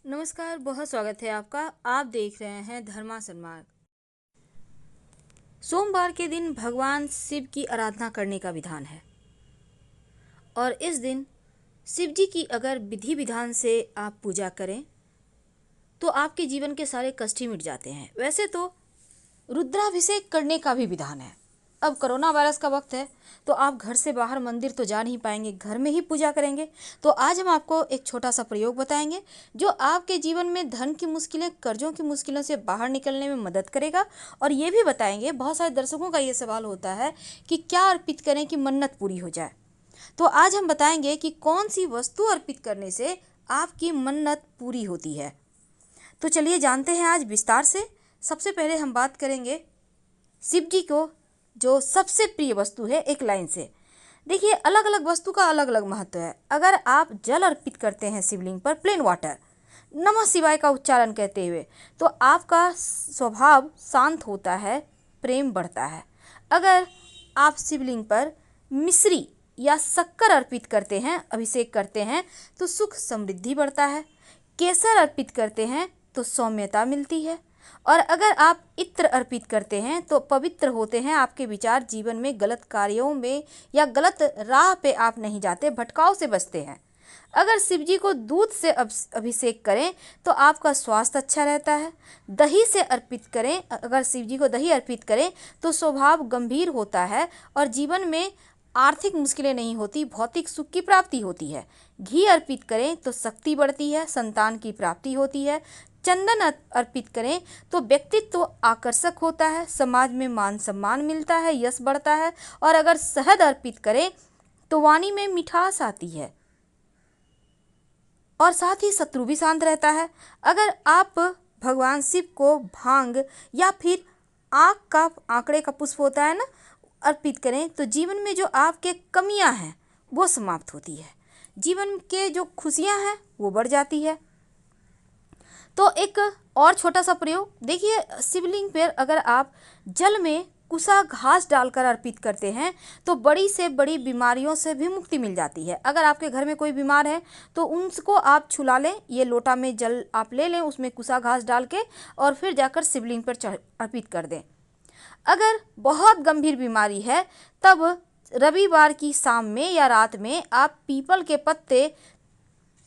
नमस्कार, बहुत स्वागत है आपका। आप देख रहे हैं धर्मा सन्मार्ग। सोमवार के दिन भगवान शिव की आराधना करने का विधान है और इस दिन शिव जी की अगर विधि विधान से आप पूजा करें तो आपके जीवन के सारे कष्ट ही मिट जाते हैं। वैसे तो रुद्राभिषेक करने का भी विधान है। अब कोरोना वायरस का वक्त है तो आप घर से बाहर मंदिर तो जा नहीं पाएंगे, घर में ही पूजा करेंगे। तो आज हम आपको एक छोटा सा प्रयोग बताएंगे जो आपके जीवन में धन की मुश्किलें, कर्जों की मुश्किलों से बाहर निकलने में मदद करेगा। और ये भी बताएंगे, बहुत सारे दर्शकों का ये सवाल होता है कि क्या अर्पित करें कि मन्नत पूरी हो जाए। तो आज हम बताएंगे कि कौन सी वस्तु अर्पित करने से आपकी मन्नत पूरी होती है। तो चलिए जानते हैं आज विस्तार से। सबसे पहले हम बात करेंगे शिव जी को जो सबसे प्रिय वस्तु है, एक लाइन से। देखिए, अलग अलग वस्तु का अलग अलग महत्व है। अगर आप जल अर्पित करते हैं शिवलिंग पर, प्लेन वाटर, नमः शिवाय का उच्चारण कहते हुए, तो आपका स्वभाव शांत होता है, प्रेम बढ़ता है। अगर आप शिवलिंग पर मिश्री या शक्कर अर्पित करते हैं, अभिषेक करते हैं, तो सुख समृद्धि बढ़ता है। केसर अर्पित करते हैं तो सौम्यता मिलती है। और अगर आप इत्र अर्पित करते हैं तो पवित्र होते हैं आपके विचार। जीवन में गलत कार्यों में या गलत राह पे आप नहीं जाते, भटकाव से बचते हैं। अगर शिव जी को दूध से अभिषेक करें तो आपका स्वास्थ्य अच्छा रहता है। दही से अर्पित करें, अगर शिव जी को दही अर्पित करें तो स्वभाव गंभीर होता है और जीवन में आर्थिक मुश्किलें नहीं होती, भौतिक सुख की प्राप्ति होती है। घी अर्पित करें तो शक्ति बढ़ती है, संतान की प्राप्ति होती है। चंदन अर्पित करें तो व्यक्तित्व आकर्षक होता है, समाज में मान सम्मान मिलता है, यश बढ़ता है। और अगर शहद अर्पित करें तो वाणी में मिठास आती है और साथ ही शत्रु भी शांत रहता है। अगर आप भगवान शिव को भांग या फिर आंकड़े का पुष्प होता है ना, अर्पित करें तो जीवन में जो आपके कमियां हैं वो समाप्त होती है, जीवन के जो खुशियां हैं वो बढ़ जाती है। तो एक और छोटा सा प्रयोग देखिए, शिवलिंग पर अगर आप जल में कुसा घास डालकर अर्पित करते हैं तो बड़ी से बड़ी बीमारियों से भी मुक्ति मिल जाती है। अगर आपके घर में कोई बीमार है तो उनको आप छुला लें, ये लोटा में जल आप ले लें, उसमें कुसा घास डाल के और फिर जाकर शिवलिंग पर अर्पित कर दें। अगर बहुत गंभीर बीमारी है तब रविवार की शाम में या रात में आप पीपल के पत्ते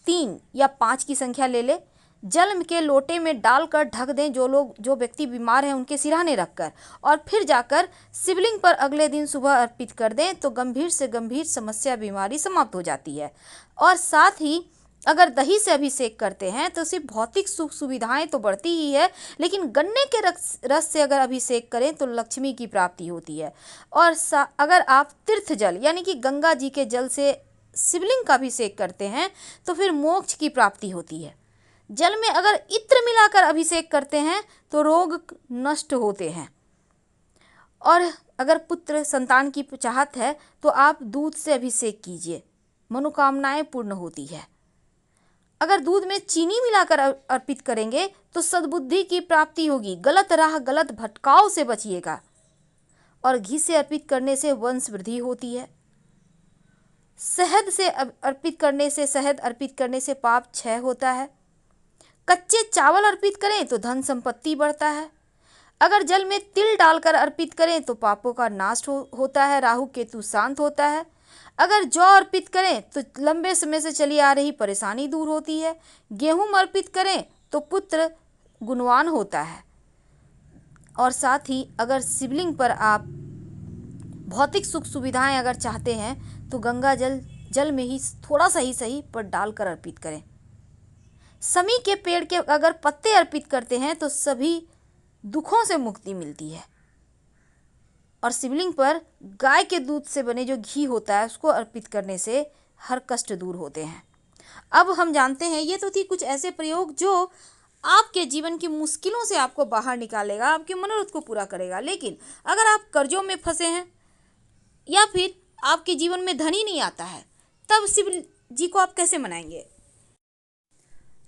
3 या 5 की संख्या ले लें, जल के लोटे में डालकर ढक दें, जो व्यक्ति बीमार हैं उनके सिरहाने रखकर, और फिर जाकर शिवलिंग पर अगले दिन सुबह अर्पित कर दें तो गंभीर से गंभीर समस्या, बीमारी समाप्त हो जाती है। और साथ ही अगर दही से अभिषेक करते हैं तो सिर्फ भौतिक सुख सुविधाएं तो बढ़ती ही है, लेकिन गन्ने के रस से अगर अभिषेक करें तो लक्ष्मी की प्राप्ति होती है। और अगर आप तीर्थ जल यानी कि गंगा जी के जल से शिवलिंग का अभिषेक करते हैं तो फिर मोक्ष की प्राप्ति होती है। जल में अगर इत्र मिलाकर अभिषेक करते हैं तो रोग नष्ट होते हैं। और अगर पुत्र संतान की चाहत है तो आप दूध से अभिषेक कीजिए, मनोकामनाएं पूर्ण होती है। अगर दूध में चीनी मिलाकर अर्पित करेंगे तो सद्बुद्धि की प्राप्ति होगी, गलत राह, गलत भटकाव से बचिएगा। और घी से अर्पित करने से वंश वृद्धि होती है। शहद से अर्पित करने से पाप क्षय होता है। कच्चे चावल अर्पित करें तो धन संपत्ति बढ़ता है। अगर जल में तिल डालकर अर्पित करें तो पापों का नाश होता है, राहु केतु शांत होता है। अगर जौ अर्पित करें तो लंबे समय से चली आ रही परेशानी दूर होती है। गेहूं अर्पित करें तो पुत्र गुणवान होता है। और साथ ही अगर शिवलिंग पर आप भौतिक सुख सुविधाएं अगर चाहते हैं तो गंगा जल में ही थोड़ा सा ही सही पर डालकर अर्पित करें। समी के पेड़ के अगर पत्ते अर्पित करते हैं तो सभी दुखों से मुक्ति मिलती है। और शिवलिंग पर गाय के दूध से बने जो घी होता है उसको अर्पित करने से हर कष्ट दूर होते हैं। अब हम जानते हैं, ये तो थी कुछ ऐसे प्रयोग जो आपके जीवन की मुश्किलों से आपको बाहर निकालेगा, आपके मनोरथ को पूरा करेगा। लेकिन अगर आप कर्जों में फंसे हैं या फिर आपके जीवन में धन ही नहीं आता है, तब शिव जी को आप कैसे मनाएंगे?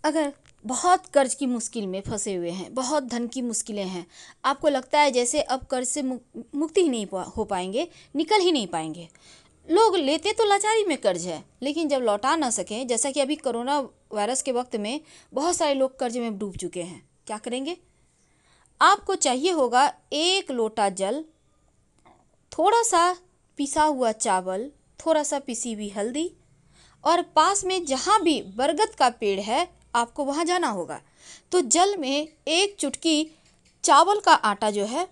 अगर बहुत कर्ज की मुश्किल में फंसे हुए हैं, बहुत धन की मुश्किलें हैं, आपको लगता है जैसे अब कर्ज से मुक्ति ही नहीं हो पाएंगे, निकल ही नहीं पाएंगे, लोग लेते तो लाचारी में कर्ज है, लेकिन जब लौटा ना सकें, जैसा कि अभी कोरोना वायरस के वक्त में बहुत सारे लोग कर्ज में डूब चुके हैं। क्या करेंगे? आपको चाहिए होगा 1 लोटा जल, थोड़ा सा पिसा हुआ चावल, थोड़ा सा पिसी हुई हल्दी, और पास में जहाँ भी बरगद का पेड़ है आपको वहाँ जाना होगा। तो जल में 1 चुटकी चावल का आटा जो है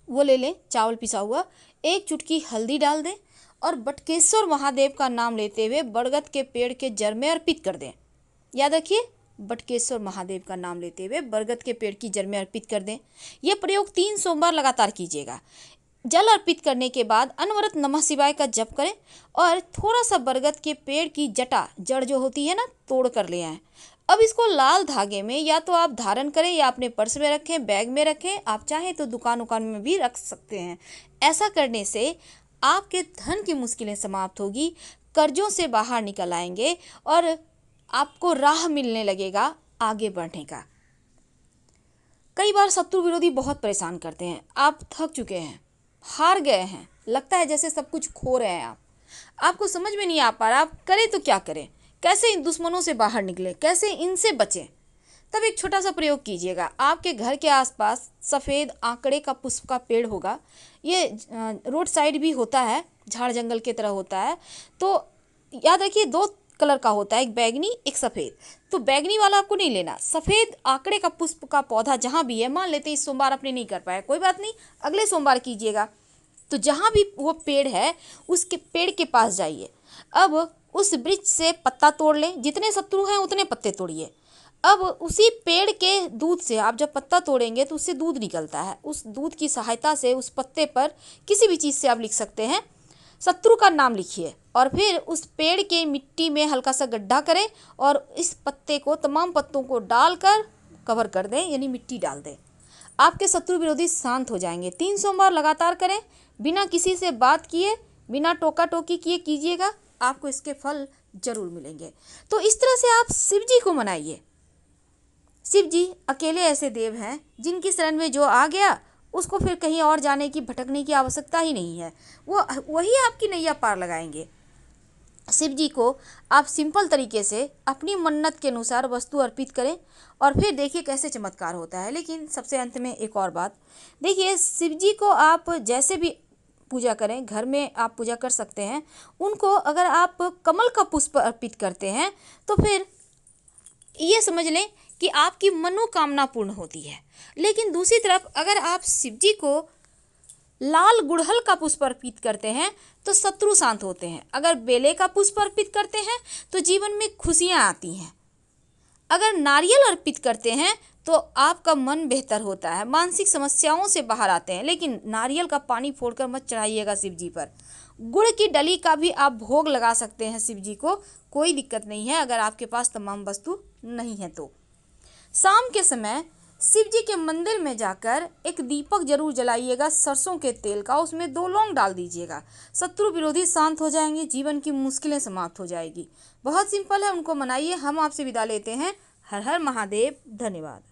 वो ले लें, चावल पिसा हुआ, 1 चुटकी हल्दी डाल दें और बटकेश्वर महादेव का नाम लेते हुए बरगद के पेड़ के जड़ में अर्पित कर दें। याद रखिए, बटकेश्वर महादेव का नाम लेते हुए बरगद के पेड़ की जड़ में अर्पित कर दें। यह प्रयोग 3 सोमवार लगातार कीजिएगा। जल अर्पित करने के बाद अनवरत नमः शिवाय का जप करें और थोड़ा सा बरगद के पेड़ की जड़ जो होती है ना, तोड़ कर ले आएं। अब इसको लाल धागे में या तो आप धारण करें या अपने पर्स में रखें, बैग में रखें, आप चाहें तो दुकान में भी रख सकते हैं। ऐसा करने से आपके धन की मुश्किलें समाप्त होगी, कर्जों से बाहर निकल आएंगे और आपको राह मिलने लगेगा आगे बढ़ने का। कई बार शत्रु विरोधी बहुत परेशान करते हैं, आप थक चुके हैं, हार गए हैं, लगता है जैसे सब कुछ खो रहे हैं आपको समझ में नहीं आ पा रहा आप करें तो क्या करें, कैसे इन दुश्मनों से बाहर निकलें, कैसे इनसे बचें। तब एक छोटा सा प्रयोग कीजिएगा। आपके घर के आसपास सफ़ेद आंकड़े का पुष्प का पेड़ होगा, ये रोड साइड भी होता है, झाड़ जंगल की तरह होता है। तो याद रखिए 2 कलर का होता है, एक बैगनी एक सफ़ेद। तो बैगनी वाला आपको नहीं लेना, सफ़ेद आंकड़े का पुष्प का पौधा जहाँ भी है, मान लेते इस सोमवार आपने नहीं कर पाया, कोई बात नहीं, अगले सोमवार कीजिएगा। तो जहाँ भी वो पेड़ है उसके पेड़ के पास जाइए। अब उस वृक्ष से पत्ता तोड़ लें, जितने शत्रु हैं उतने पत्ते तोड़िए। अब उसी पेड़ के दूध से आप जब पत्ता तोड़ेंगे तो उससे दूध निकलता है, उस दूध की सहायता से उस पत्ते पर किसी भी चीज़ से आप लिख सकते हैं, शत्रु का नाम लिखिए और फिर उस पेड़ के मिट्टी में हल्का सा गड्ढा करें और इस पत्ते को, तमाम पत्तों को डालकर कवर कर दें, यानी मिट्टी डाल दें। आपके शत्रु विरोधी शांत हो जाएंगे। 3 सोमवार लगातार करें, बिना किसी से बात किए, बिना टोका टोकी किए कीजिएगा, आपको इसके फल जरूर मिलेंगे। तो इस तरह से आप शिव जी को मनाइए। शिव जी अकेले ऐसे देव हैं जिनकी शरण में जो आ गया उसको फिर कहीं और जाने की, भटकने की आवश्यकता ही नहीं है, वही आपकी नैया पार लगाएंगे। शिव जी को आप सिंपल तरीके से अपनी मन्नत के अनुसार वस्तु अर्पित करें और फिर देखिए कैसे चमत्कार होता है। लेकिन सबसे अंत में एक और बात, देखिए शिव जी को आप जैसे भी पूजा करें, घर में आप पूजा कर सकते हैं, उनको अगर आप कमल का पुष्प अर्पित करते हैं तो फिर ये समझ लें कि आपकी मनोकामना पूर्ण होती है। लेकिन दूसरी तरफ अगर आप शिव जी को लाल गुड़हल का पुष्प अर्पित करते हैं तो शत्रु शांत होते हैं। अगर बेले का पुष्प अर्पित करते हैं तो जीवन में खुशियां आती हैं। अगर नारियल अर्पित करते हैं तो आपका मन बेहतर होता है, मानसिक समस्याओं से बाहर आते हैं। लेकिन नारियल का पानी फोड़कर मत चढ़ाइएगा शिव जी पर। गुड़ की डली का भी आप भोग लगा सकते हैं शिव जी को, कोई दिक्कत नहीं है अगर आपके पास तमाम वस्तु नहीं है तो। शाम के समय शिव जी के मंदिर में जाकर एक दीपक जरूर जलाइएगा सरसों के तेल का, उसमें 2 लौंग डाल दीजिएगा। शत्रु विरोधी शांत हो जाएंगे, जीवन की मुश्किलें समाप्त हो जाएगी। बहुत सिंपल है, उनको मनाइए। हम आपसे विदा लेते हैं। हर हर महादेव। धन्यवाद।